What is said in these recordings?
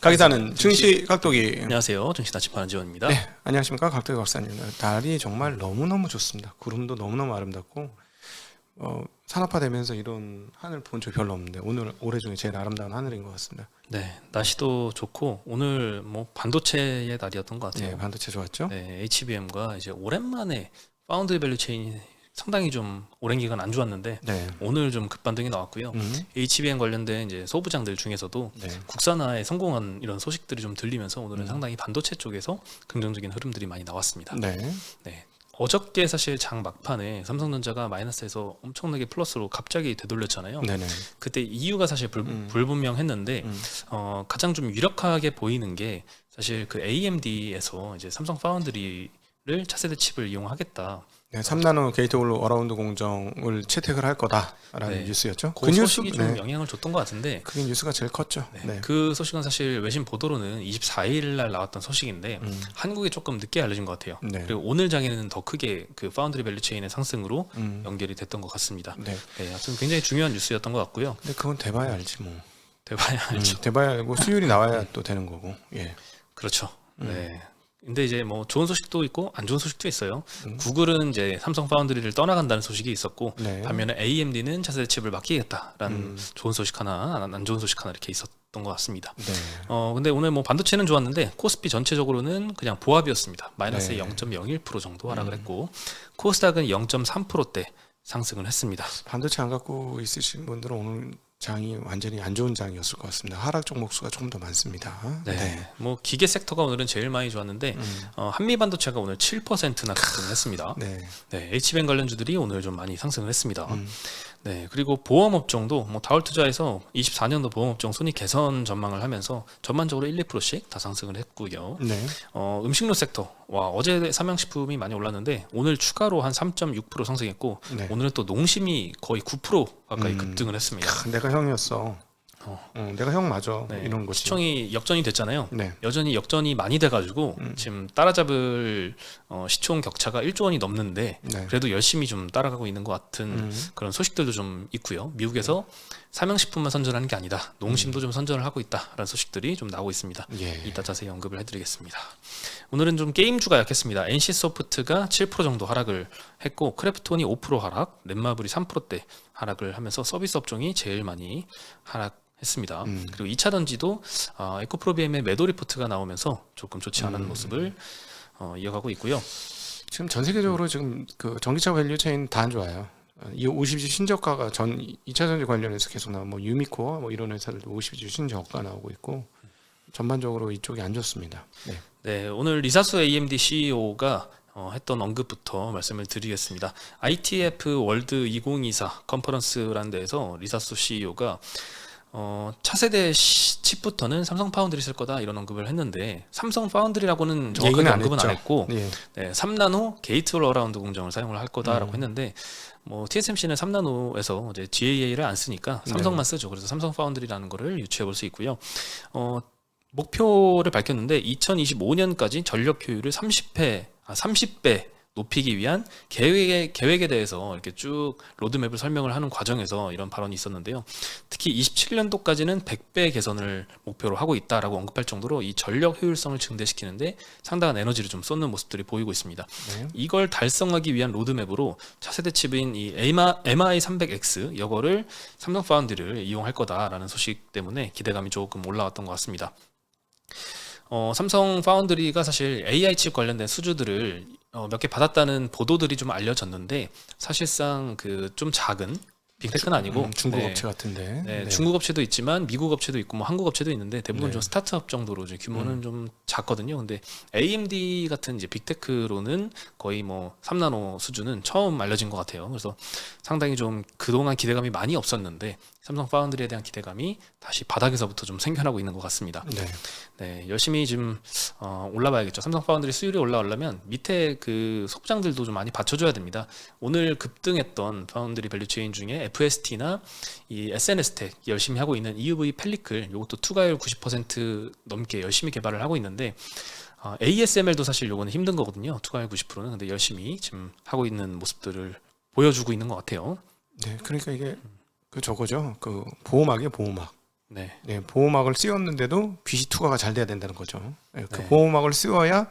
가기사는 증시 각도기. 안녕하세요. 증시 나침반 지원입니다. 네, 안녕하십니까 각도기 박사님. 달이 정말 너무너무 좋습니다. 구름도 너무너무 아름답고 산업화되면서 이런 하늘 본 적 별로 없는데 오늘 올해 중에 제일 아름다운 하늘인 것 같습니다. 네, 날씨도 좋고 오늘 뭐 반도체의 날이었던 것 같아요. 네, 반도체 좋았죠. 네, HBM과 이제 오랜만에 파운드리 밸류 체인이 상당히 좀 오랜 기간 안 좋았는데 네. 오늘 좀 급반등이 나왔고요. HBM 관련된 이제 소부장들 중에서도 네. 국산화에 성공한 이런 소식들이 좀 들리면서 오늘은 상당히 반도체 쪽에서 긍정적인 흐름들이 많이 나왔습니다. 네. 네. 어저께 사실 장 막판에 삼성전자가 마이너스에서 엄청나게 플러스로 갑자기 되돌렸잖아요. 네네. 그때 이유가 사실 불분명했는데 가장 좀 유력하게 보이는 게 사실 그 AMD에서 이제 삼성 파운드리를 차세대 칩을 이용하겠다. 네, 3나노 게이트 올로 어라운드 공정을 채택을 할 거다라는 네. 뉴스였죠. 그 소식이 좀 영향을 줬던 것 같은데 그게 뉴스가 제일 컸죠. 네. 그 소식은 사실 외신 보도로는 24일 날 나왔던 소식인데 한국에 조금 늦게 알려진 것 같아요. 네. 그리고 오늘 장에는 더 크게 그 파운드리 밸류 체인의 상승으로 연결이 됐던 것 같습니다. 네. 네, 하여튼 굉장히 중요한 뉴스였던 것 같고요. 근데 그건 돼봐야 알지 뭐. 돼봐야 알죠. 돼봐야 알고 수율이 나와야 또 되는 거고. 예. 그렇죠. 네. 근데 이제 뭐 좋은 소식도 있고 안 좋은 소식도 있어요. 구글은 이제 삼성 파운드리를 떠나간다는 소식이 있었고 네. 반면에 AMD는 차세대 칩을 맡기겠다라는 좋은 소식 하나, 안 좋은 소식 하나 이렇게 있었던 것 같습니다. 네. 근데 오늘 뭐 반도체는 좋았는데 코스피 전체적으로는 그냥 보합이었습니다. 마이너스 네. 0.01% 정도 하락을 했고 코스닥은 0.3%대 상승을 했습니다. 반도체 안 갖고 있으신 분들은 오늘 장이 완전히 안 좋은 장이었을 것 같습니다. 하락 종목 수가 조금 더 많습니다. 네. 뭐 기계 섹터가 오늘은 제일 많이 좋았는데 한미 반도체가 오늘 7%나 급등을 했습니다. 네. 네, HBM 관련주들이 오늘 좀 많이 상승을 했습니다. 네, 그리고 보험업종도 뭐 다울투자에서 24년도 보험업종 손익 개선 전망을 하면서 전반적으로 1, 2%씩 다 상승을 했고요. 네. 음식료 섹터, 어제 삼양식품이 많이 올랐는데 오늘 추가로 한 3.6% 상승했고 네. 오늘은 또 농심이 거의 9% 가까이 급등을 했습니다. 내가 형이었어. 내가 형 맞아. 네, 이런 거지. 시총이 역전이 됐잖아요. 네. 여전히 역전이 많이 돼가지고 지금 따라잡을 시총 격차가 1조 원이 넘는데 네. 그래도 열심히 좀 따라가고 있는 것 같은 그런 소식들도 좀 있고요. 미국에서 삼양식품만 선전하는 게 아니다. 농심도 좀 선전을 하고 있다라는 소식들이 좀 나오고 있습니다. 예. 이따 자세히 언급을 해드리겠습니다. 오늘은 좀 게임주가 약했습니다. NC소프트가 7% 정도 하락을 했고 크래프톤이 5% 하락, 넷마블이 3%대 하락을 하면서 서비스 업종이 제일 많이 하락했습니다. 그리고 2차 전지도 에코프로비엠의 매도 리포트가 나오면서 조금 좋지 않은 모습을 이어가고 있고요. 지금 전 세계적으로 지금 그 전기차 밸류 체인 다 안 좋아요. 이 50주 신저가가 2차 전지 관련해서 계속 나오고 뭐 유미코어 뭐 이런 회사들도 50주 신저가 나오고 있고 전반적으로 이쪽이 안 좋습니다. 네. 네, 오늘 리사수 AMD CEO가 했던 언급부터 말씀을 드리겠습니다. ITF 월드 2024 컨퍼런스라는 데에서 리사수 CEO가 차세대 칩부터는 삼성 파운드리 쓸 거다 이런 언급을 했는데 삼성 파운드리라고는 정확하게 언급은 안 했고 예. 네, 3나노 게이트 어라운드 공정을 사용을 할 거다라고 했는데 뭐 TSMC는 3나노에서 이제 GAA를 안 쓰니까 삼성만 쓰죠. 그래서 삼성 파운드리라는 거를 유추해 볼 수 있고요. 목표를 밝혔는데 2025년까지 전력 효율을 30배 높이기 위한 계획에 대해서 이렇게 쭉 로드맵을 설명을 하는 과정에서 이런 발언이 있었는데요. 특히 27년도까지는 100배 개선을 목표로 하고 있다라고 언급할 정도로 이 전력 효율성을 증대시키는데 상당한 에너지를 좀 쏟는 모습들이 보이고 있습니다. 네. 이걸 달성하기 위한 로드맵으로 차세대 칩인 이 MI300X 이거를 삼성 파운드리를 이용할 거다라는 소식 때문에 기대감이 조금 올라왔던 것 같습니다. 삼성 파운드리가 사실 AI 칩 관련된 수주들을 몇 개 받았다는 보도들이 좀 알려졌는데 사실상 그 좀 작은 빅테크는 아니고 중국 네. 업체 같은데. 네, 네. 중국 업체도 있지만 미국 업체도 있고 뭐 한국 업체도 있는데 대부분 네. 좀 스타트업 정도로 이제 규모는 좀 작거든요. 근데 AMD 같은 이제 빅테크로는 거의 뭐 3나노 수준은 처음 알려진 것 같아요. 그래서 상당히 좀 그동안 기대감이 많이 없었는데 삼성 파운드리에 대한 기대감이 다시 바닥에서부터 좀 생겨나고 있는 것 같습니다. 네. 네, 열심히 좀 올라봐야겠죠. 삼성 파운드리 수율이 올라오려면 밑에 그 소부장들도 좀 많이 받쳐줘야 됩니다. 오늘 급등했던 파운드리 밸류 체인 중에 FST나 이 SNS텍 열심히 하고 있는 EUV 펠리클 이것도 투과율 90% 넘게 열심히 개발을 하고 있는데 ASML도 사실 요거는 힘든 거거든요. 투과율 90%는 근데 열심히 지금 하고 있는 모습들을 보여주고 있는 것 같아요. 네. 그러니까 이게 그 저거죠. 그 보호막이에요, 보호막. 네. 네, 보호막을 씌웠는데도 빛이 투과가 잘 돼야 된다는 거죠. 네, 그 네. 보호막을 씌워야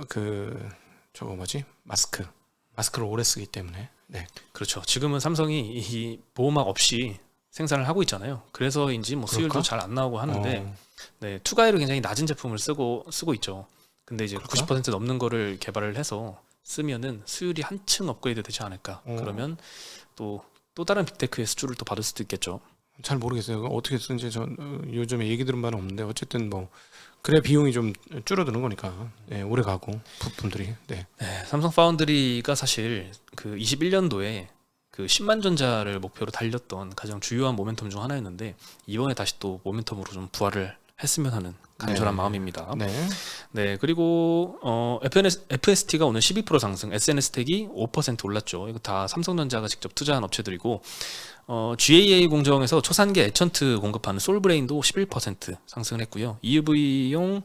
그 저거 뭐지? 마스크를 오래 쓰기 때문에. 네. 그렇죠. 지금은 삼성이 이 보호막 없이 생산을 하고 있잖아요. 그래서인지 뭐 수율도 그럴까? 잘 안 나오고 하는데 어, 네, 투과율이 굉장히 낮은 제품을 쓰고 있죠. 근데 이제 그럴까? 90% 넘는 거를 개발을 해서 쓰면은 수율이 한층 업그레이드 되지 않을까. 그러면 또 다른 빅테크의 수주를 또 받을 수도 있겠죠. 잘 모르겠어요. 그거 어떻게 쓰는지 전 요즘에 얘기 들은 바는 없는데 어쨌든 뭐 그래 비용이 좀 줄어드는 거니까 네, 오래 가고 부품들이. 네. 네, 삼성 파운드리가 사실 그 21년도에 그 10만 전자를 목표로 달렸던 가장 주요한 모멘텀 중 하나였는데 이번에 다시 또 모멘텀으로 좀 부활을 했으면 하는 간절한 네. 마음입니다. 네. 네, 그리고 FST가 오늘 12% 상승, SNS텍이 5% 올랐죠. 이거 다 삼성전자가 직접 투자한 업체들이고 GAA 공정에서 초산계 에천트 공급하는 솔브레인도 11% 상승을 했고요. EUV용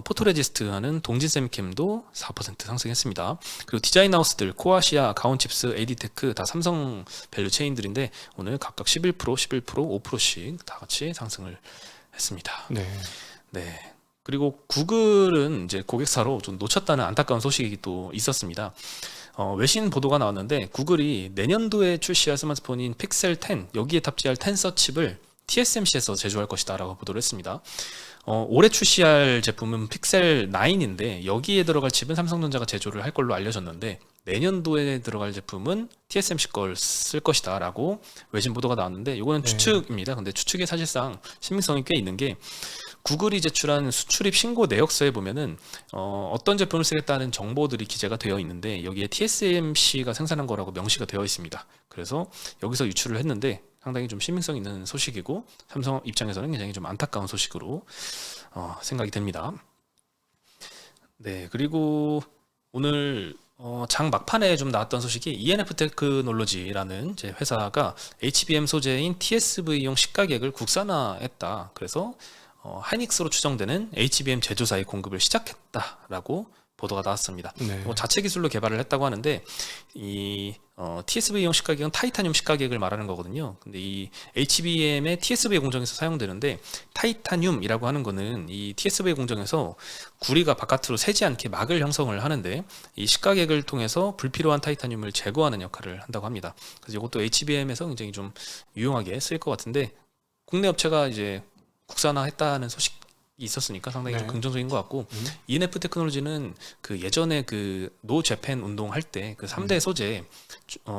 포토레지스트하는 동진세미캠도 4% 상승했습니다. 그리고 디자인 하우스들 코아시아, 가온칩스, AD테크 다 삼성 밸류 체인들인데 오늘 각각 11%, 5%씩 다 같이 상승을 했습니다. 네. 네. 그리고 구글은 이제 고객사로 좀 놓쳤다는 안타까운 소식이 또 있었습니다. 외신 보도가 나왔는데 구글이 내년도에 출시할 스마트폰인 픽셀 10 여기에 탑재할 텐서 칩을 TSMC에서 제조할 것이다라고 보도를 했습니다. 올해 출시할 제품은 픽셀 9인데 여기에 들어갈 칩은 삼성전자가 제조를 할 걸로 알려졌는데 내년도에 들어갈 제품은 TSMC 걸 쓸 것이다라고 외신 보도가 나왔는데 이거는 네. 추측입니다. 근데 추측이 사실상 신빙성이 꽤 있는 게 구글이 제출한 수출입 신고 내역서에 보면은 어떤 제품을 쓰겠다는 정보들이 기재가 되어 있는데 여기에 TSMC가 생산한 거라고 명시가 되어 있습니다. 그래서 여기서 유출을 했는데 상당히 좀 신빙성 있는 소식이고 삼성 입장에서는 굉장히 좀 안타까운 소식으로 생각이 됩니다. 네, 그리고 오늘 장 막판에 좀 나왔던 소식이 ENF 테크놀로지라는 제 회사가 HBM 소재인 TSV용 시가객을 국산화했다. 그래서 하이닉스로 추정되는 HBM 제조사의 공급을 시작했다라고 보도가 나왔습니다. 네. 자체 기술로 개발을 했다고 하는데 이 TSV용 시가객은 타이타늄 시가객을 말하는 거거든요. 근데 이 HBM의 TSV 공정에서 사용되는데 타이타늄이라고 하는 거는 이 TSV 공정에서 구리가 바깥으로 새지 않게 막을 형성을 하는데 이 시가객을 통해서 불필요한 타이타늄을 제거하는 역할을 한다고 합니다. 그래서 이것도 HBM에서 굉장히 좀 유용하게 쓰일 것 같은데 국내 업체가 이제 국산화했다는 소식이 있었으니까 상당히 네. 좀 긍정적인 것 같고 ENF 테크놀로지는 그 예전에 그 노 재팬 운동할 때 그 3대 소재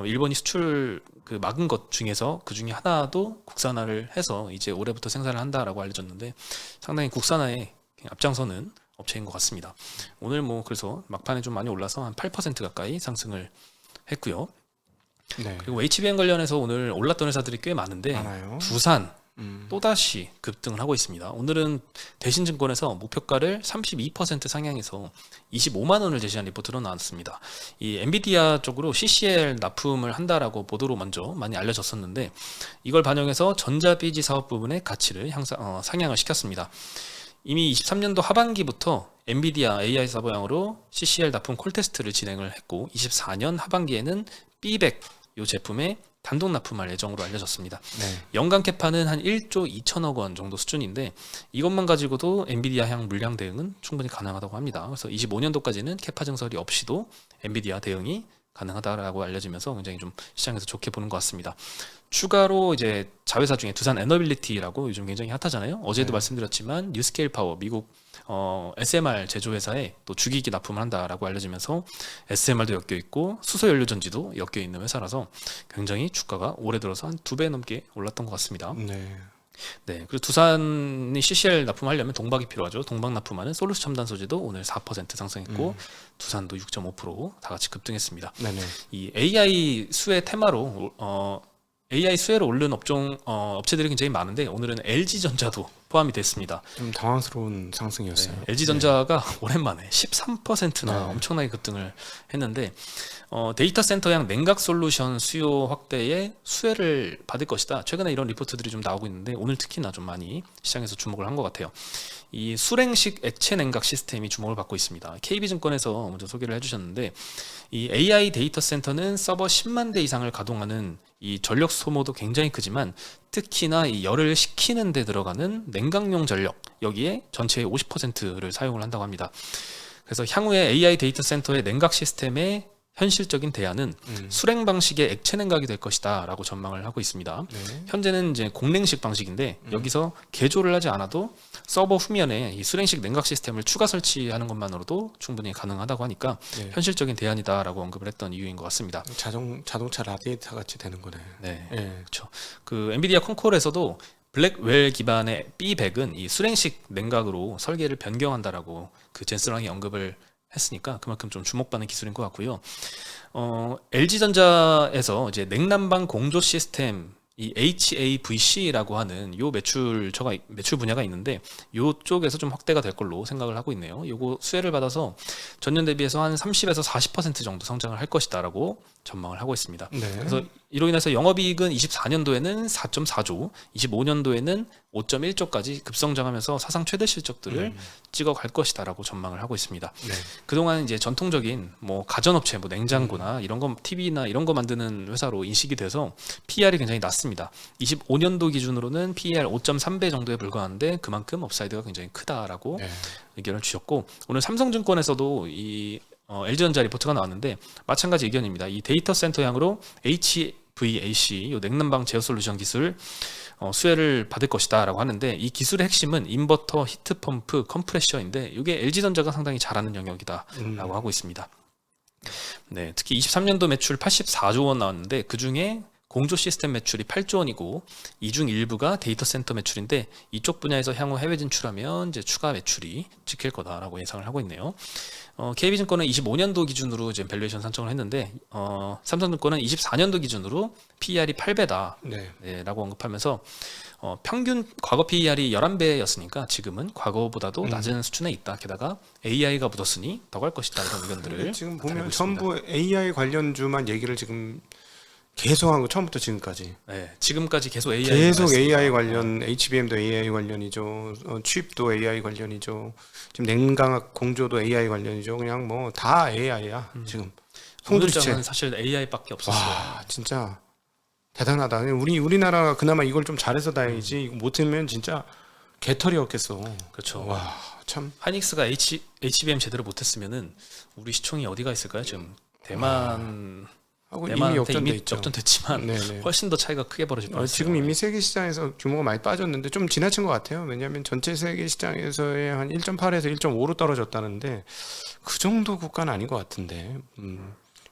일본이 수출 그 막은 것 중에서 그 중에 하나도 국산화를 해서 이제 올해부터 생산을 한다라고 알려졌는데 상당히 국산화에 앞장서는 업체인 것 같습니다. 오늘 뭐 그래서 막판에 좀 많이 올라서 한 8% 가까이 상승을 했고요. 네. 그리고 HBM 관련해서 오늘 올랐던 회사들이 꽤 많은데 많아요. 두산 또다시 급등을 하고 있습니다. 오늘은 대신증권에서 목표가를 32% 상향해서 25만 원을 제시한 리포트로 나왔습니다. 이 엔비디아 쪽으로 CCL 납품을 한다라고 보도로 먼저 많이 알려졌었는데 이걸 반영해서 전자비지 사업 부분의 가치를 상향을 시켰습니다. 이미 23년도 하반기부터 엔비디아 AI 서버용으로 CCL 납품 콜테스트를 진행을 했고 24년 하반기에는 B100 이 제품의 단독 납품할 예정으로 알려졌습니다. 네. 연간 캐파는 한 1조 2천억 원 정도 수준인데 이것만 가지고도 엔비디아향 물량 대응은 충분히 가능하다고 합니다. 그래서 25년도까지는 캐파 증설이 없이도 엔비디아 대응이 가능하다라고 알려지면서 굉장히 좀 시장에서 좋게 보는 것 같습니다. 추가로 이제 자회사 중에 두산 에너빌리티라고 요즘 굉장히 핫하잖아요. 어제도 네. 말씀드렸지만 뉴스케일 파워 미국 SMR 제조회사에 또 주기기 납품을 한다라고 알려지면서 SMR도 엮여 있고 수소 연료 전지도 엮여 있는 회사라서 굉장히 주가가 올해 들어서 한 2배 넘게 올랐던 것 같습니다. 네. 네, 그리고 두산이 CCL 납품하려면 동박이 필요하죠. 동박 납품하는 솔루스 첨단 소재도 오늘 4% 상승했고 두산도 6.5%다 같이 급등했습니다. 네네. 이 AI 수혜 테마로 AI 수혜로 오른 업체들이 굉장히 많은데 오늘은 LG전자도 포함이 됐습니다. 좀 당황스러운 상승이었어요. 네, LG전자가 오랜만에 13%나 네. 엄청나게 급등을 했는데 데이터 센터형 냉각 솔루션 수요 확대에 수혜를 받을 것이다. 최근에 이런 리포트들이 좀 나오고 있는데 오늘 특히나 좀 많이 시장에서 주목을 한 것 같아요. 이 수랭식 액체 냉각 시스템이 주목을 받고 있습니다. KB증권에서 먼저 소개를 해주셨는데 이 AI 데이터 센터는 서버 10만 대 이상을 가동하는 이 전력 소모도 굉장히 크지만 특히나 이 열을 식히는 데 들어가는 냉각용 전력 여기에 전체의 50%를 사용을 한다고 합니다. 그래서 향후에 AI 데이터 센터의 냉각 시스템의 현실적인 대안은 수랭 방식의 액체 냉각이 될 것이다 라고 전망을 하고 있습니다. 네. 현재는 이제 공냉식 방식인데 여기서 개조를 하지 않아도 서버 후면에 이 수랭식 냉각 시스템을 추가 설치하는 것만으로도 충분히 가능하다고 하니까 네. 현실적인 대안이다라고 언급을 했던 이유인 것 같습니다. 자동차 라디에이터 같이 되는 거네. 네, 예. 그렇죠. 그 엔비디아 콘콜에서도 블랙웰 기반의 B100은 이 수랭식 냉각으로 설계를 변경한다라고 그 젠스랑이 언급을 했으니까 그만큼 좀 주목받는 기술인 것 같고요. LG전자에서 이제 냉난방 공조 시스템 이 HAVC라고 하는 요 매출 분야가 있는데 요쪽에서 좀 확대가 될 걸로 생각을 하고 있네요. 요거 수혜를 받아서 전년 대비해서 한 30에서 40% 정도 성장을 할 것이다라고 전망을 하고 있습니다. 네. 그래서 이로 인해서 영업이익은 24년도에는 4.4조, 25년도에는 5.1조까지 급성장하면서 사상 최대 실적들을 찍어갈 것이다라고 전망을 하고 있습니다. 네. 그동안 이제 전통적인 뭐 가전업체, 뭐 냉장고나 이런 거, TV나 이런 거 만드는 회사로 인식이 돼서 PER이 굉장히 낮습니다. 25년도 기준으로는 PER 5.3배 정도에 불과한데 그만큼 업사이드가 굉장히 크다라고 네. 의견을 주셨고 오늘 삼성증권에서도 이 LG전자 리포트가 나왔는데 마찬가지 의견입니다. 이 데이터 센터 향으로 HVAC, 요 냉난방 제어 솔루션 기술 수혜를 받을 것이다라고 하는데 이 기술의 핵심은 인버터, 히트펌프, 컴프레셔인데 이게 LG전자가 상당히 잘하는 영역이다라고 하고 있습니다. 네, 특히 23년도 매출 84조 원 나왔는데 그 중에 공조 시스템 매출이 8조 원이고 이 중 일부가 데이터 센터 매출인데 이쪽 분야에서 향후 해외 진출하면 이제 추가 매출이 찍힐 거다라고 예상을 하고 있네요. KB증권은 25년도 기준으로 이제 밸류에이션 산정을 했는데 삼성증권은 24년도 기준으로 PER이 8배다 네. 라고 언급하면서 평균 과거 PER이 11배였으니까 지금은 과거보다도 낮은 수준에 있다. 게다가 AI가 묻었으니 더 갈 것이다. 이런 의견들을 지금 나타내고 보면 있습니다. 전부 AI 관련주만 얘기를 지금 계속한 거 처음부터 지금까지. 네, 지금까지 계속 AI 계속 AI 관련, HBM도 AI 관련이죠. 칩도 AI 관련이죠. 지금 냉각 공조도 AI 관련이죠. 그냥 뭐 다 AI야 지금. 송두리째. 오늘장은 사실 AI밖에 없었어요. 와 진짜 대단하다. 우리나라가 그나마 이걸 좀 잘해서 다행이지. 이거 못하면 진짜 개털이었겠어. 그렇죠. 와 참. 하이닉스가 HBM 제대로 못했으면은 우리 시총이 어디가 있을까요? 지금 대만 하고 이미 대만한테 역전돼 이미 있죠. 역전됐지만 네네. 훨씬 더 차이가 크게 벌어질 뻔했어요. 지금 이미 세계 시장에서 규모가 많이 빠졌는데 좀 지나친 것 같아요. 왜냐하면 전체 세계 시장에서의 한 1.8에서 1.5로 떨어졌다는데 그 정도 국가는 아닌 것 같은데.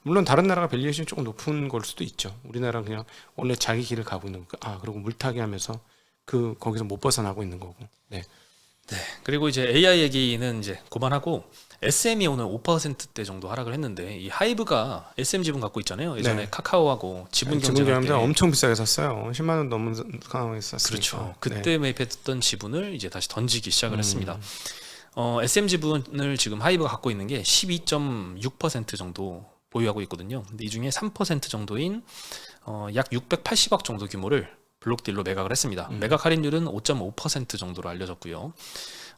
물론 다른 나라가 밸류에이션이 조금 높은 걸 수도 있죠. 우리나라는 그냥 원래 자기 길을 가고 있는 거. 그리고 물타기 하면서 거기서 못 벗어나고 있는 거고. 네. 네. 그리고 이제 AI 얘기는 이제 그만하고 SM이 오늘 5%대 정도 하락을 했는데 이 하이브가 SM 지분 갖고 있잖아요. 예전에 네. 카카오하고 지분 지분 경쟁할 때 경쟁자 엄청 비싸게 샀어요. 10만 원 넘는 상황에 샀으니까. 그렇죠. 그때 네. 매입했던 지분을 이제 다시 던지기 시작을 했습니다. SM 지분을 지금 하이브가 갖고 있는 게 12.6% 정도 보유하고 있거든요. 근데 이 중에 3% 정도인 약 680억 정도 규모를 블록딜로 매각을 했습니다. 매각 할인율은 5.5% 정도로 알려졌고요.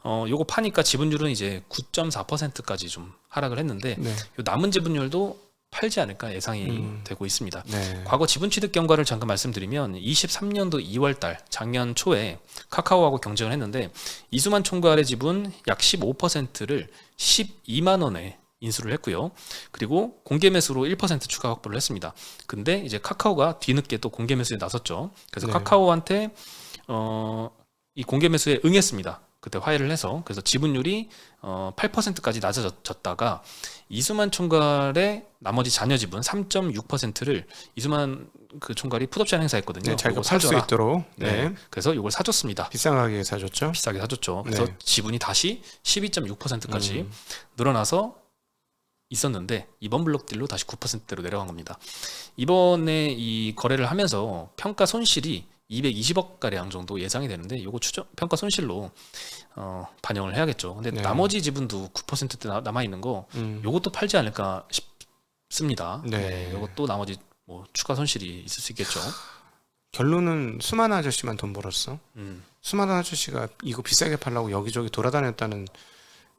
요거 파니까 지분율은 이제 9.4%까지 좀 하락을 했는데 네. 요 남은 지분율도 팔지 않을까 예상이 되고 있습니다. 네. 과거 지분 취득 경과를 잠깐 말씀드리면 23년도 2월달 작년 초에 카카오하고 경쟁을 했는데 이수만 총괄의 지분 약 15%를 12만 원에 인수를 했고요. 그리고 공개 매수로 1% 추가 확보를 했습니다. 근데 이제 카카오가 뒤늦게 또 공개 매수에 나섰죠. 그래서 네. 카카오한테 이 공개 매수에 응했습니다. 그때 화해를 해서 그래서 지분율이 8%까지 낮아졌다가 이수만 총괄의 나머지 자녀 지분 3.6%를 이수만 그 총괄이 풋옵션 행사했거든요. 네, 자기가 요거 팔 수 사줘라. 있도록. 네. 네. 그래서 이걸 사줬습니다. 비싼 가격에 사줬죠. 비싸게 사줬죠. 그래서 네. 지분이 다시 12.6%까지 늘어나서 있었는데 이번 블록딜로 다시 9%대로 내려간 겁니다. 이번에 이 거래를 하면서 평가 손실이 220억 가량 정도 예상이 되는데 이거 추정 평가 손실로 반영을 해야겠죠. 근데 네. 나머지 지분도 9% 남아 있는 거 요것도 팔지 않을까 싶습니다. 네. 요것도 나머지 뭐 추가 손실이 있을 수 있겠죠. 결론은 수많은 아저씨만 돈 벌었어. 음. 수많은 아저씨가 이거 비싸게 팔라고 여기저기 돌아다녔다는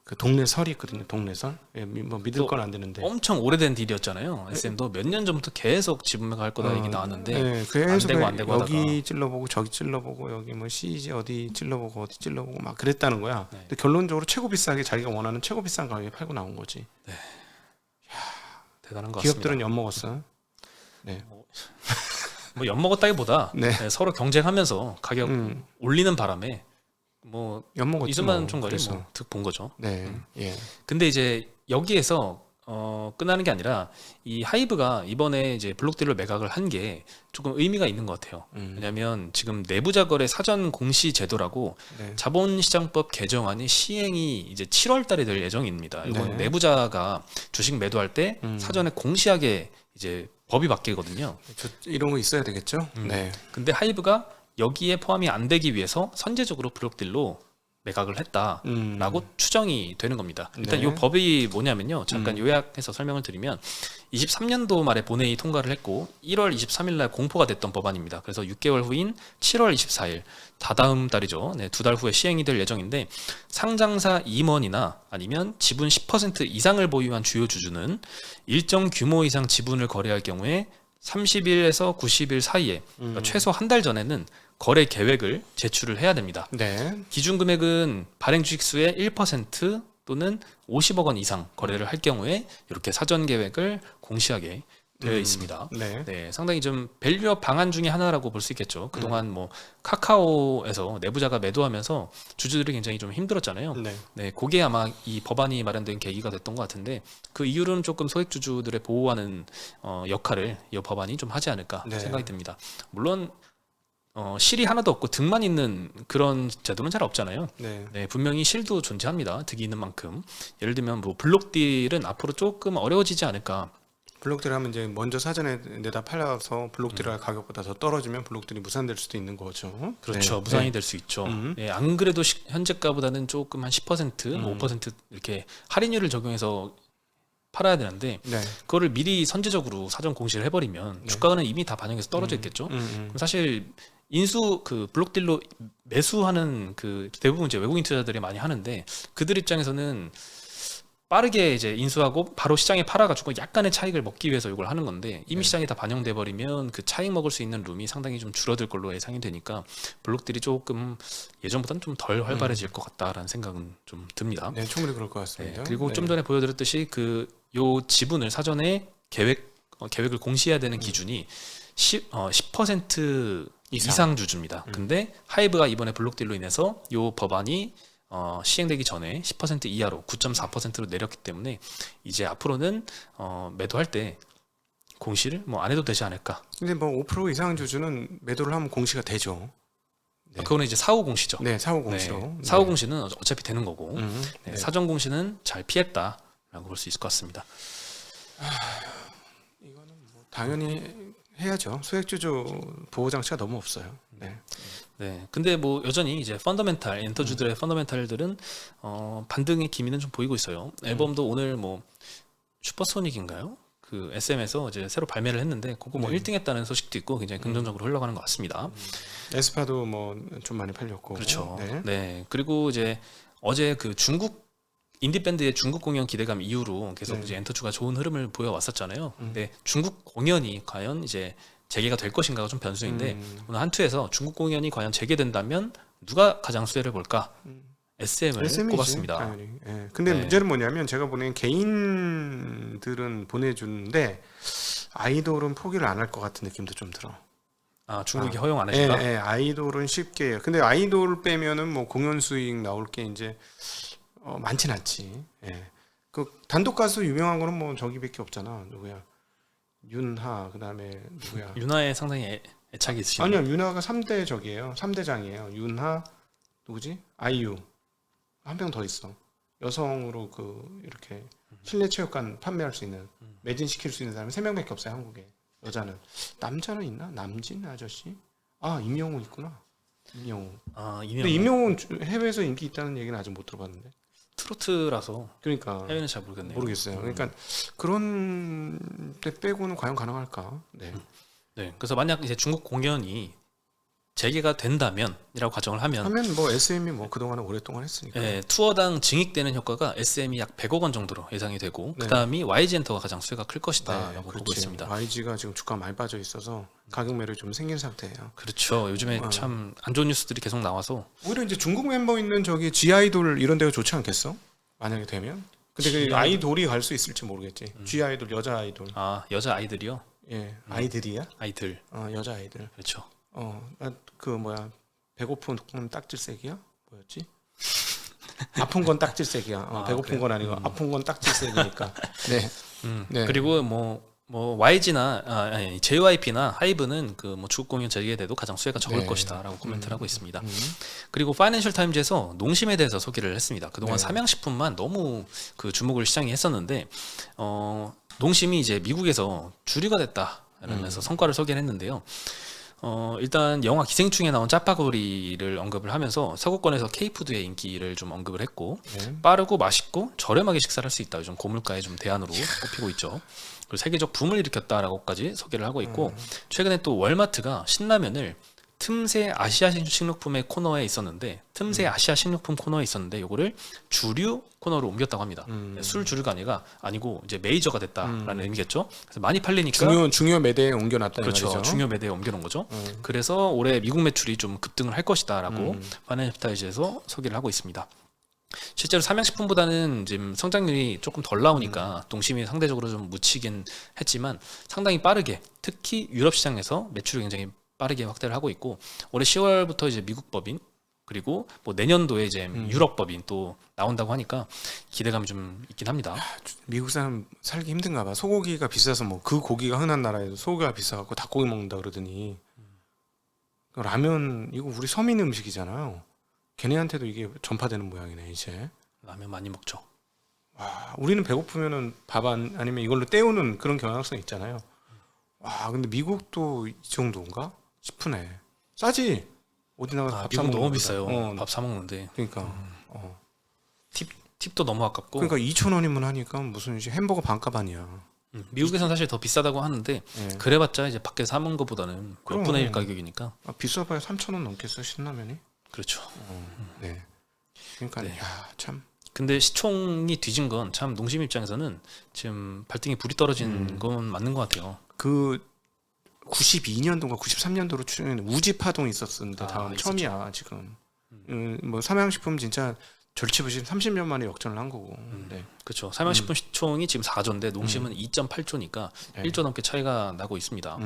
그 동네설이 있거든요. 동네설. 예, 뭐 믿을 또 건 안 되는데. 엄청 오래된 딜이었잖아요. SM도 몇 년 전부터 계속 지분 매각할 거다 얘기 나왔는데 네, 계속 되고 안 되고 여기 하다가. 찔러보고 저기 찔러보고 여기 뭐 CG 어디 찔러보고 어디 찔러보고 막 그랬다는 거야. 네. 근데 결론적으로 최고 비싸게 자기가 원하는 최고 비싼 가격에 팔고 나온 거지. 대단한 것 같습니다. 기업들은 엿 먹었어. 네. 뭐 엿먹었다기보다 네. 서로 경쟁하면서 가격 올리는 바람에 뭐 엿 먹었지. 이수만 뭐. 총괄이 그래서. 뭐 득 본 거죠. 네. 예. 근데 이제 여기에서 끝나는 게 아니라 이 하이브가 이번에 이제 블록딜로 매각을 한 게 조금 의미가 있는 것 같아요. 왜냐하면 지금 내부자 거래 사전 공시 제도라고 네. 자본시장법 개정안이 시행이 이제 7월달에 될 예정입니다. 이건 네. 내부자가 주식 매도할 때 사전에 공시하게 이제 법이 바뀌거든요. 이런 거 있어야 되겠죠? 네. 근데 하이브가 여기에 포함이 안 되기 위해서 선제적으로 블록딜로 매각을 했다라고 추정이 되는 겁니다. 일단 네. 이 법이 뭐냐면요. 잠깐 요약해서 설명을 드리면 23년도 말에 본회의 통과를 했고 1월 23일 날 공포가 됐던 법안입니다. 그래서 6개월 후인 7월 24일 다다음 달이죠. 네, 2달 후에 시행이 될 예정인데 상장사 임원이나 아니면 지분 10% 이상을 보유한 주요 주주는 일정 규모 이상 지분을 거래할 경우에 30일에서 90일 사이에 그러니까 최소 한 달 전에는 거래 계획을 제출을 해야 됩니다. 네. 기준 금액은 발행 주식 수의 1% 또는 50억 원 이상 거래를 할 경우에 이렇게 사전 계획을 공시하게 되어 있습니다. 네. 네, 상당히 좀 밸류업 방안 중에 하나라고 볼 수 있겠죠. 그동안 뭐 카카오에서 내부자가 매도하면서 주주들이 굉장히 좀 힘들었잖아요. 네. 네, 그게 아마 이 법안이 마련된 계기가 됐던 것 같은데 그 이후로는 조금 소액 주주들의 보호하는 역할을 이 법안이 좀 하지 않을까 네. 생각이 듭니다. 물론 실이 하나도 없고 득만 있는 그런 제도는 잘 없잖아요. 네. 네, 분명히 실도 존재합니다. 득이 있는 만큼. 예를 들면 뭐 블록딜은 앞으로 조금 어려워지지 않을까. 블록딜 하면 이제 먼저 사전에 내다 팔아서 블록딜 할 가격보다 더 떨어지면 블록딜이 무산될 수도 있는 거죠. 그렇죠. 네. 무산이 네. 될 수 있죠. 예, 안 그래도 현재가보다는 조금 한 10%, 뭐 5% 이렇게 할인율을 적용해서 팔아야 되는데 네. 그거를 미리 선제적으로 사전 공시를 해버리면 주가는 이미 다 반영해서 떨어져 있겠죠. 그럼 사실 인수 그 블록딜로 매수하는 그 대부분 이제 외국인 투자자들이 많이 하는데 그들 입장에서는 빠르게 이제 인수하고 바로 시장에 팔아가지고 약간의 차익을 먹기 위해서 이걸 하는 건데 이미 시장에 다 반영돼 버리면 그 차익 먹을 수 있는 룸이 상당히 좀 줄어들 걸로 예상이 되니까 블록딜이 조금 예전보다는 좀 덜 활발해질 것 같다라는 생각은 좀 듭니다. 네, 충분히 그럴 것 네, 같습니다. 그리고 네. 좀 전에 보여드렸듯이 그 요 지분을 사전에 계획을 공시해야 되는 기준이 10% 이상 주주입니다. 근데 하이브가 이번에 블록딜로 인해서 요 법안이 시행되기 전에 10% 이하로 9.4%로 내렸기 때문에 이제 앞으로는 매도할 때 공시를 뭐 안 해도 되지 않을까. 근데 뭐 5% 이상 주주는 매도를 하면 공시가 되죠. 네. 그거는 이제 사후 공시죠. 네, 사후 공시로. 네, 네. 사후 공시는 어차피 되는 거고 네, 네. 사전 공시는 잘 피했다라고 볼 수 있을 것 같습니다. 이거는 뭐 당연히 해야죠. 소액 주주 보호 장치가 너무 없어요. 네. 네, 근데 뭐 여전히 이제 펀더멘탈 엔터주들의 펀더멘탈들은 반등의 기미는 좀 보이고 있어요. 앨범도 오늘 뭐 슈퍼소닉인가요? 그 SM에서 이제 새로 발매를 했는데 그거 뭐 1등 했다는 소식도 있고 굉장히 긍정적으로 흘러가는 것 같습니다. 에스파도 뭐 좀 많이 팔렸고. 그렇죠. 네. 네. 그리고 이제 어제 그 중국 인디 밴드의 중국 공연 기대감 이후로 계속 네. 이제 엔터주가 좋은 흐름을 보여왔었잖아요. 근데 중국 공연이 과연 이제 재개가 될 것인가가 좀 변수인데 오늘 한투에서 중국 공연이 과연 재개된다면 누가 가장 수혜를 볼까? SM을 SM이지, 꼽았습니다. 당연히. 예. 근데 네. 문제는 뭐냐면 제가 보기엔 개인들은 보내주는데 아이돌은 포기를 안 할 것 같은 느낌도 좀 들어. 아, 중국이 허용 안 해준다? 예, 아이돌은 쉽게 해요. 근데 아이돌 빼면은 뭐 공연 수익 나올 게 이제 많진 않지. 예. 그 단독 가수 유명한 거는 뭐 저기밖에 없잖아. 누구야? 윤하 그다음에 누구야? 윤하에 상당히 애착이 있으시네요. 아니요, 윤하가 3대 저기예요. 3대장이에요. 윤하 누구지? 아이유. 한 명 더 있어. 여성으로 그 이렇게 실내 체육관 판매할 수 있는 매진시킬 수 있는 사람이 3명밖에 없어요, 한국에. 여자는. 남자는 있나? 남진 아저씨? 아 임영웅 있구나. 임영웅. 아 근데 이명 임영웅 해외에서 인기 있다는 얘기는 아직 못 들어봤는데. 트로트라서 그러니까 해외는 잘 모르겠네요. 모르겠어요. 그러니까 그런 때 빼고는 과연 가능할까? 네. 네, 그래서 만약 이제 중국 공연이 재개가 된다면이라고 가정을 하면 하면 뭐 SM이 뭐 그동안은 오랫동안 했으니까. 예, 투어당 증액되는 효과가 SM이 약 100억 원 정도로 예상이 되고 네. 그다음이 YG엔터가 가장 수혜가 클 것이다라고 보고 그렇지. 있습니다. YG가 지금 주가 많이 빠져 있어서 가격 매력이 좀 생긴 상태예요. 그렇죠. 요즘에 참 안 좋은 뉴스들이 계속 나와서 오히려 이제 중국 멤버 있는 저기 G 아이돌 이런 데가 좋지 않겠어? 만약에 되면. 근데 그 G 아이돌이 갈 수 있을지 모르겠지. G 아이돌 여자 아이돌. 아 여자 아이들이요. 예, 아이들이야? 아이들 여자 아이들. 그렇죠. 그 뭐야 배고픈 건 딱질색이야? 뭐였지? 아픈 건 딱질색이야. 배고픈 그래요? 건 아니고 아픈 건 딱질색이니까. 네. 네. 그리고 뭐 YG나 아니, JYP나 하이브는 그 뭐 중국 공연 재개돼도 가장 수혜가 적을 네. 것이다라고 코멘트를 하고 있습니다. 음. 그리고 파이낸셜 타임즈에서 농심에 대해서 소개를 했습니다. 그동안 네. 삼양식품만 너무 그 주목을 시장이 했었는데 농심이 이제 미국에서 주류가 됐다라면서 성과를 소개를 했는데요. 일단 영화 기생충에 나온 짜파구리를 언급을 하면서 서구권에서 K푸드의 인기를 좀 언급을 했고 네. 빠르고 맛있고 저렴하게 식사를 할 수 있다. 요즘 고물가의 좀 대안으로 꼽히고 있죠. 그리고 세계적 붐을 일으켰다라고까지 소개를 하고 있고 최근에 또 월마트가 신라면을 틈새 아시아 식료품의 코너에 있었는데 틈새 아시아 식료품 코너에 있었는데 요거를 주류 코너로 옮겼다고 합니다. 술 주류가 아니고 이제 메이저가 됐다라는 의미겠죠. 그래서 많이 팔리니까 중요 매대에 옮겨놨다 그렇죠. 이 말이죠. 중요 매대에 옮겨놓은 거죠. 그래서 올해 미국 매출이 좀 급등을 할 것이다라고 파이낸셜 타임즈에서 소개를 하고 있습니다. 실제로 삼양식품보다는 지금 성장률이 조금 덜 나오니까 농심이 상대적으로 좀 묻히긴 했지만 상당히 빠르게 특히 유럽 시장에서 매출이 굉장히 빠르게 확대를 하고 있고 올해 10월부터 이제 미국 법인 그리고 뭐 내년도에 이제 유럽 법인 또 나온다고 하니까 기대감이 좀 있긴 합니다. 미국 사람 살기 힘든가 봐. 소고기가 비싸서 뭐 그 고기가 흔한 나라에도 소고기가 비싸갖고 닭고기 먹는다 그러더니 라면 이거 우리 서민 음식이잖아요. 걔네한테도 이게 전파되는 모양이네 이제. 라면 많이 먹죠. 와, 우리는 배고프면은 밥 아니면 이걸로 때우는 그런 경향성 있잖아요. 와, 근데 미국도 이 정도인가 싶으네. 싸지. 어디 나가서 밥 사 미국 먹는 너무 거보다. 비싸요. 밥 사 먹는데 그러니까. 팁도 너무 아깝고. 그러니까 2,000원이면 하니까 무슨 이제 햄버거 반값 아니야. 미국에서는 사실 더 비싸다고 하는데 예. 그래봤자 이제 밖에서 사 먹는 것보다는 몇 그럼. 분의 1 가격이니까. 비싸봐야 3,000원 넘겠어 신라면이. 그렇죠. 네. 그러니까 네. 야, 참. 근데 시총이 뒤진 건 참 농심 입장에서는 지금 발등에 불이 떨어진 건 맞는 것 같아요. 그 92년도인가 93년도로 출연한 우지 파동이 있었는데 다음 있었죠. 처음이야 지금. 뭐 삼양식품 진짜 절치부심 30년 만에 역전을 한 거고. 네. 그렇죠. 삼양식품 시총이 지금 4조인데 농심은 2.8조니까 네. 1조 넘게 차이가 나고 있습니다.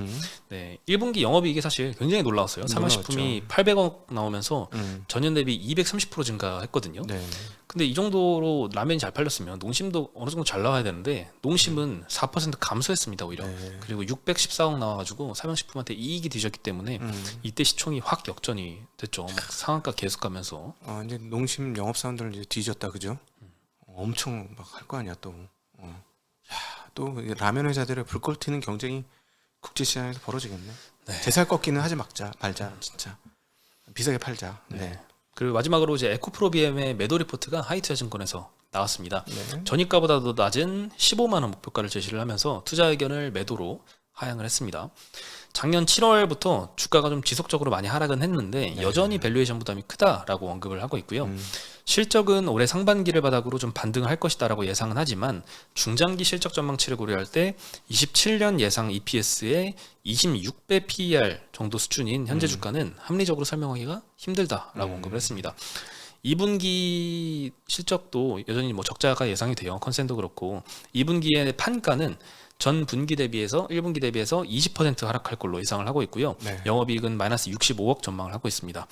네, 1분기 영업이익이 사실 굉장히 놀라웠어요. 삼양식품이 800억 나오면서 전년 대비 230% 증가했거든요. 네. 근데 이 정도로 라면이 잘 팔렸으면 농심도 어느 정도 잘 나와야 되는데 농심은 4% 감소했습니다 오히려. 네. 그리고 614억 나와가지고 삼양식품한테 이익이 뒤졌기 때문에 이때 시총이 확 역전이 됐죠. 막 상한가 계속 가면서. 이제 농심 영업사원들 이제 뒤졌다 그죠? 엄청 막 할 거 아니야 또. 야, 또 라면 회사들의 불꽃 튀는 경쟁이 국제시장에서 벌어지겠네. 네. 제살 꺾기는 하지 말자 진짜. 비싸게 팔자. 네. 그리고 마지막으로 이제 에코프로비엠의 매도 리포트가 하이투자증권에서 나왔습니다. 네. 전입가보다도 낮은 15만 원 목표가를 제시를 하면서 투자 의견을 매도로 하향을 했습니다. 작년 7월부터 주가가 좀 지속적으로 많이 하락은 했는데 여전히 밸류에이션 부담이 크다라고 언급을 하고 있고요. 실적은 올해 상반기를 바닥으로 좀 반등을 할 것이다라고 예상은 하지만 중장기 실적 전망치를 고려할 때 27년 예상 EPS의 26배 PER 정도 수준인 현재 주가는 합리적으로 설명하기가 힘들다라고 언급을 했습니다. 2분기 실적도 여전히 뭐 적자가 예상이 돼요. 컨센도 그렇고 2분기의 판가는 전 분기 대비해서 1분기 대비해서 20% 하락할 걸로 예상을 하고 있고요. 네. 영업이익은 마이너스 65억 전망을 하고 있습니다.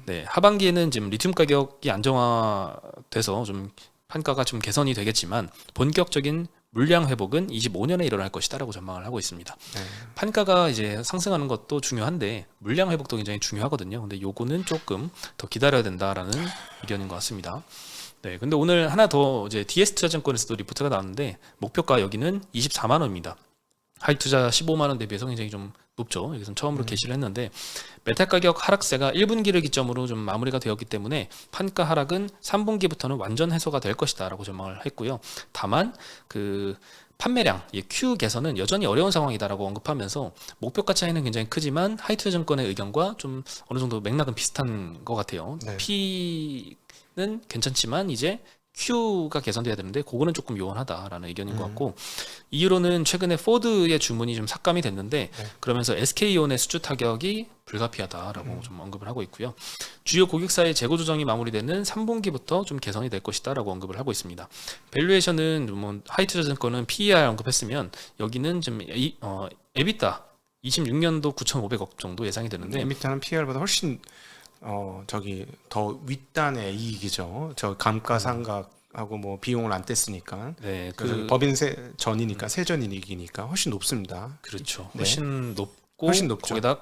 네, 하반기에는 지금 리튬 가격이 안정화돼서 좀 판가가 좀 개선이 되겠지만 본격적인 물량 회복은 25년에 일어날 것이다라고 전망을 하고 있습니다. 네. 판가가 이제 상승하는 것도 중요한데 물량 회복도 굉장히 중요하거든요. 근데 요거는 조금 더 기다려야 된다라는 의견인 것 같습니다. 네, 근데 오늘 하나 더 이제 DS투자증권에서도 리포트가 나왔는데 목표가 여기는 24만 원입니다. 하이투자 15만 원 대비해서 굉장히 좀 높죠. 여기서는 처음으로 게시를 했는데 메탈 가격 하락세가 1분기를 기점으로 좀 마무리가 되었기 때문에 판가 하락은 3분기부터는 완전 해소가 될 것이다라고 전망을 했고요. 다만 그 판매량, Q 개선은 여전히 어려운 상황이다라고 언급하면서 목표가 차이는 굉장히 크지만 하이투자증권의 의견과 좀 어느 정도 맥락은 비슷한 것 같아요. 네. P는 괜찮지만 이제 Q가 개선돼야 되는데 그거는 조금 요원하다라는 의견인 것 같고 이유로는 최근에 포드의 주문이 좀 삭감이 됐는데 그러면서 SK온의 수주 타격이 불가피하다라고 좀 언급을 하고 있고요. 주요 고객사의 재고 조정이 마무리되는 3분기부터 좀 개선이 될 것이다라고 언급을 하고 있습니다. 밸류에이션은 뭐 하이투자증권은 PER 언급했으면 여기는 좀 EBITDA 26년도 9,500억 정도 예상이 되는데 에미타는 PR보다 훨씬 저기 더 윗단의 이익이죠. 저 감가상각하고 뭐 비용을 안 뗐으니까. 네, 그 법인세 전이니까 세전 이익이니까 훨씬 높습니다. 그렇죠. 네. 훨씬 높고 훨씬 높죠. 거기다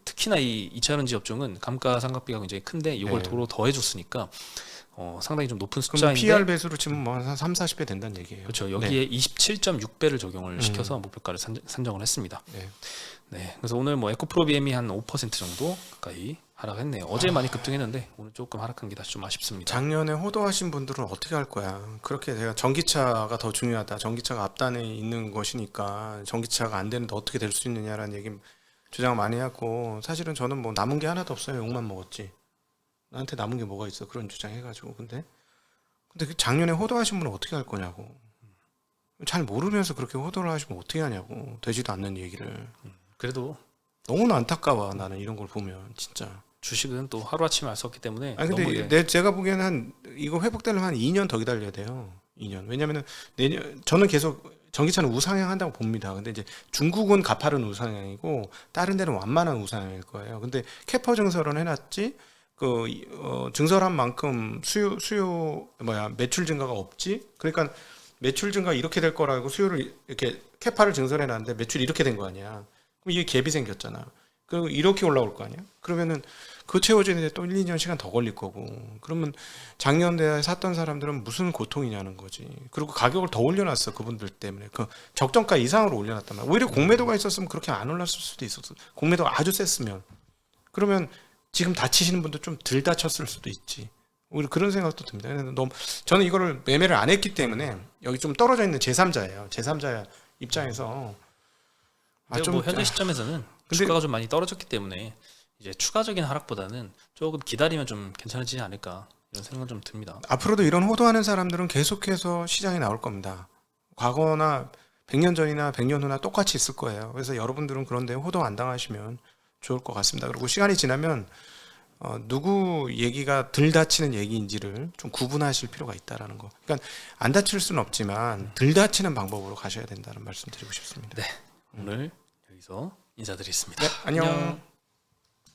특히나 이 2차전지 업종은 감가상각비가 굉장히 큰데 이걸 네. 도로 더해줬으니까 상당히 좀 높은 그럼 숫자인데 PR 배수로 치면 뭐한 3, 40배 된다는 얘기예요. 그렇죠. 여기에 27.6배를 적용을 시켜서 목표가를 산정을 했습니다. 네. 네, 그래서 오늘 뭐 에코프로비엠이 한 5% 정도 가까이 하락했네요. 어제 많이 급등했는데 오늘 조금 하락한 게 다시 좀 아쉽습니다. 작년에 호도하신 분들은 어떻게 할 거야? 그렇게 제가 전기차가 더 중요하다. 전기차가 앞단에 있는 것이니까 전기차가 안 되는데 어떻게 될 수 있느냐라는 얘기 주장 많이 하고 사실은 저는 뭐 남은 게 하나도 없어요. 욕만 먹었지. 나한테 남은 게 뭐가 있어? 그런 주장 해가지고 근데 그 작년에 호도하신 분은 어떻게 할 거냐고. 잘 모르면서 그렇게 호도를 하시면 어떻게 하냐고. 되지도 않는 얘기를. 그래도 너무나 안타까워. 나는 이런 걸 보면 진짜. 주식은 또 하루아침에 알 수 없기 때문에 아니 너무 근데 제가 보기에는 이거 회복되려면 한 2년 더 기다려야 돼요. 2년. 왜냐면은 저는 계속 전기차는 우상향한다고 봅니다. 근데 이제 중국은 가파른 우상향이고 다른 데는 완만한 우상향일 거예요. 근데 캐퍼 증설은 해놨지 증설한 만큼 매출 증가가 없지. 그러니까 매출 증가 이렇게 될 거라고 수요를 이렇게 캐파를 증설해놨는데 매출이 이렇게 된 거 아니야. 그럼 이게 갭이 생겼잖아. 그리고 이렇게 올라올 거 아니야. 그러면은 그 채워지는데 또 1, 2년 시간 더 걸릴 거고. 그러면 작년에 샀던 사람들은 무슨 고통이냐는 거지. 그리고 가격을 더 올려놨어 그분들 때문에. 그 적정가 이상으로 올려놨단 말이야. 오히려 공매도가 있었으면 그렇게 안 올랐을 수도 있었어. 공매도가 아주 셌으면. 그러면 지금 다치시는 분도 좀 덜 다쳤을 수도 있지. 오히려 그런 생각도 듭니다. 저는 이거를 매매를 안 했기 때문에 여기 좀 떨어져 있는 제3자예요. 제3자 입장에서 뭐 현재 시점에서는 주가가 좀 많이 떨어졌기 때문에 이제 추가적인 하락보다는 조금 기다리면 좀 괜찮아지지 않을까 이런 생각은 좀 듭니다. 앞으로도 이런 호도하는 사람들은 계속해서 시장에 나올 겁니다. 과거나 100년 전이나 100년 후나 똑같이 있을 거예요. 그래서 여러분들은 그런데 호도 안 당하시면 좋을 것 같습니다. 그리고 시간이 지나면 누구 얘기가 덜 다치는 얘기인지를 좀 구분하실 필요가 있다라는 거. 그러니까 안 다칠 수는 없지만 덜 다치는 방법으로 가셔야 된다는 말씀 드리고 싶습니다. 네, 오늘 여기서 인사드리겠습니다. 네, 안녕.